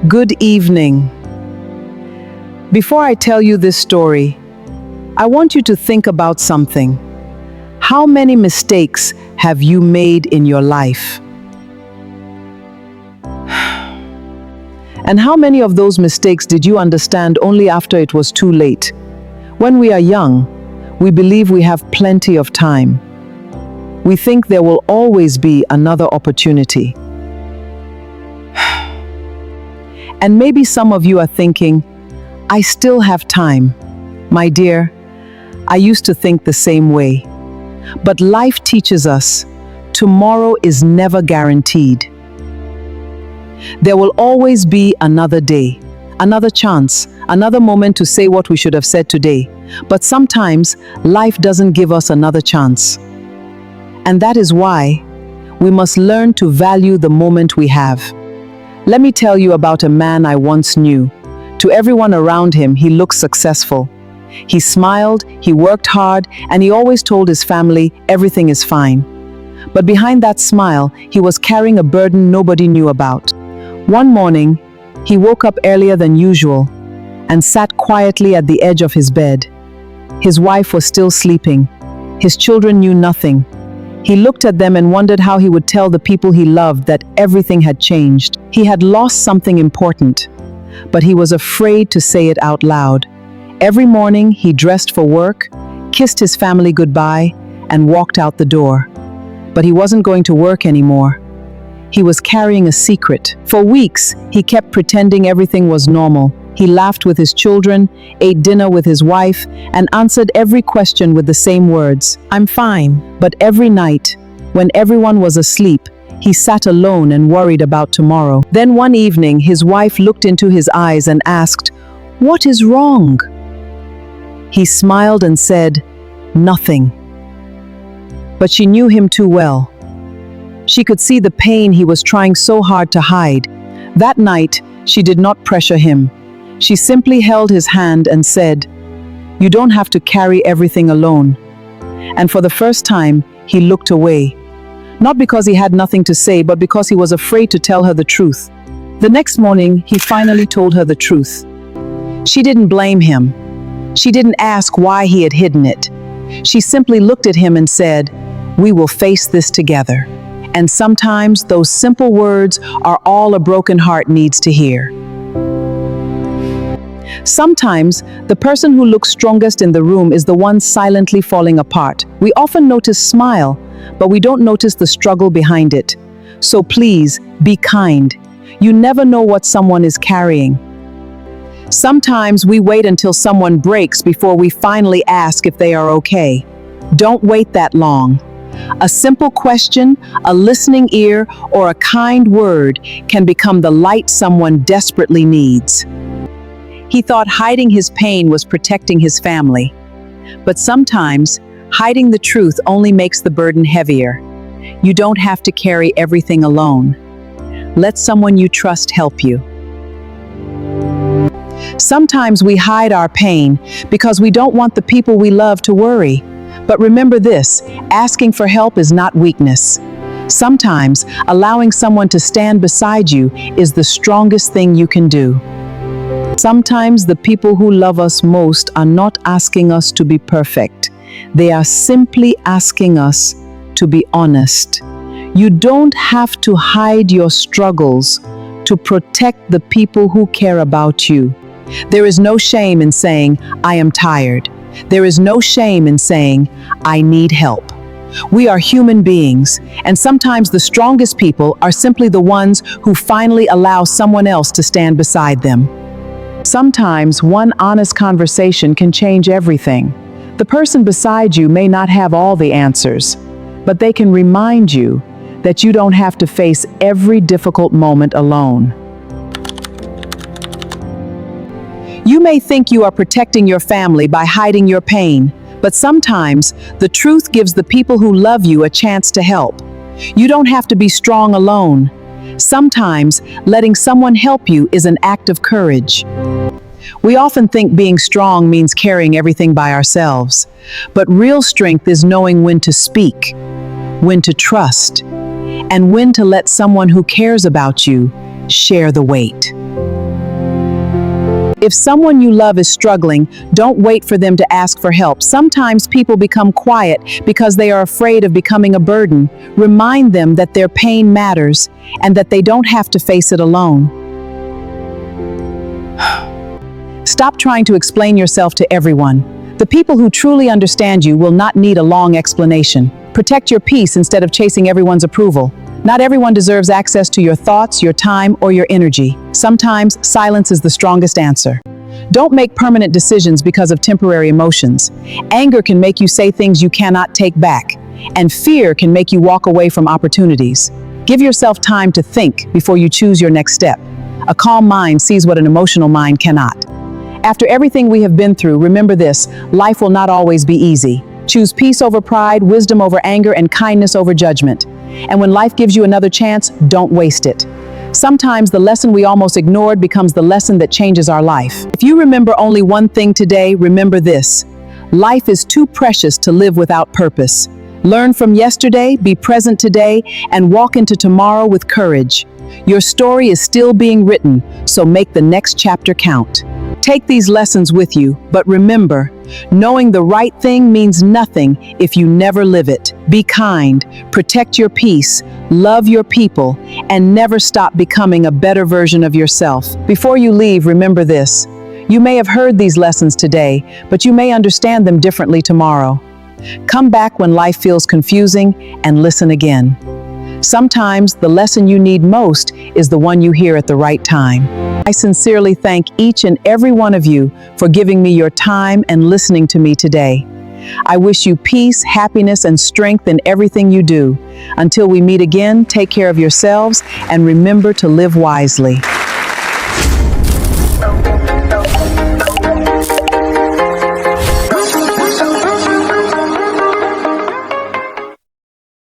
Good evening. Before I tell you this story, I want you to think about something. How many mistakes have you made in your life? And how many of those mistakes did you understand only after it was too late? When we are young, we believe we have plenty of time. We think there will always be another opportunity. And maybe some of you are thinking, I still have time. My dear, I used to think the same way. But life teaches us, tomorrow is never guaranteed. There will always be another day, another chance, another moment to say what we should have said today. But sometimes, life doesn't give us another chance. And that is why we must learn to value the moment we have. Let me tell you about a man I once knew. To everyone around him, he looked successful. He smiled, he worked hard, and he always told his family everything is fine. But behind that smile, he was carrying a burden nobody knew about. One morning, he woke up earlier than usual and sat quietly at the edge of his bed. His wife was still sleeping. His children knew nothing. He looked at them and wondered how he would tell the people he loved that everything had changed. He had lost something important, but he was afraid to say it out loud. Every morning, he dressed for work, kissed his family goodbye, and walked out the door. But he wasn't going to work anymore. He was carrying a secret. For weeks, he kept pretending everything was normal. He laughed with his children, ate dinner with his wife, and answered every question with the same words, "I'm fine." But every night, when everyone was asleep, he sat alone and worried about tomorrow. Then one evening, his wife looked into his eyes and asked, "What is wrong?" He smiled and said, "Nothing." But she knew him too well. She could see the pain he was trying so hard to hide. That night, she did not pressure him. She simply held his hand and said, "You don't have to carry everything alone." And for the first time, he looked away. Not because he had nothing to say, but because he was afraid to tell her the truth. The next morning, he finally told her the truth. She didn't blame him. She didn't ask why he had hidden it. She simply looked at him and said, "We will face this together." And sometimes those simple words are all a broken heart needs to hear. Sometimes, the person who looks strongest in the room is the one silently falling apart. We often notice smile, but we don't notice the struggle behind it. So please, be kind. You never know what someone is carrying. Sometimes we wait until someone breaks before we finally ask if they are okay. Don't wait that long. A simple question, a listening ear, or a kind word can become the light someone desperately needs. He thought hiding his pain was protecting his family. But sometimes, hiding the truth only makes the burden heavier. You don't have to carry everything alone. Let someone you trust help you. Sometimes we hide our pain because we don't want the people we love to worry. But remember this, asking for help is not weakness. Sometimes, allowing someone to stand beside you is the strongest thing you can do. Sometimes the people who love us most are not asking us to be perfect. They are simply asking us to be honest. You don't have to hide your struggles to protect the people who care about you. There is no shame in saying, "I am tired." There is no shame in saying, "I need help." We are human beings, and sometimes the strongest people are simply the ones who finally allow someone else to stand beside them. Sometimes one honest conversation can change everything. The person beside you may not have all the answers, but they can remind you that you don't have to face every difficult moment alone. You may think you are protecting your family by hiding your pain, but sometimes the truth gives the people who love you a chance to help. You don't have to be strong alone. Sometimes letting someone help you is an act of courage. We often think being strong means carrying everything by ourselves, but real strength is knowing when to speak, when to trust, and when to let someone who cares about you share the weight. If someone you love is struggling, don't wait for them to ask for help. Sometimes people become quiet because they are afraid of becoming a burden. Remind them that their pain matters and that they don't have to face it alone. Stop trying to explain yourself to everyone. The people who truly understand you will not need a long explanation. Protect your peace instead of chasing everyone's approval. Not everyone deserves access to your thoughts, your time, or your energy. Sometimes, silence is the strongest answer. Don't make permanent decisions because of temporary emotions. Anger can make you say things you cannot take back, and fear can make you walk away from opportunities. Give yourself time to think before you choose your next step. A calm mind sees what an emotional mind cannot. After everything we have been through, remember this: life will not always be easy. Choose peace over pride, wisdom over anger, and kindness over judgment. And when life gives you another chance, don't waste it. Sometimes the lesson we almost ignored becomes the lesson that changes our life. If you remember only one thing today, remember this: life is too precious to live without purpose. Learn from yesterday, be present today, and walk into tomorrow with courage. Your story is still being written, so make the next chapter count. Take these lessons with you, but remember, knowing the right thing means nothing if you never live it. Be kind, protect your peace, love your people, and never stop becoming a better version of yourself. Before you leave, remember this: you may have heard these lessons today, but you may understand them differently tomorrow. Come back when life feels confusing and listen again. Sometimes the lesson you need most is the one you hear at the right time. I sincerely thank each and every one of you for giving me your time and listening to me today. I wish you peace, happiness, and strength in everything you do. Until we meet again, take care of yourselves and remember to live wisely.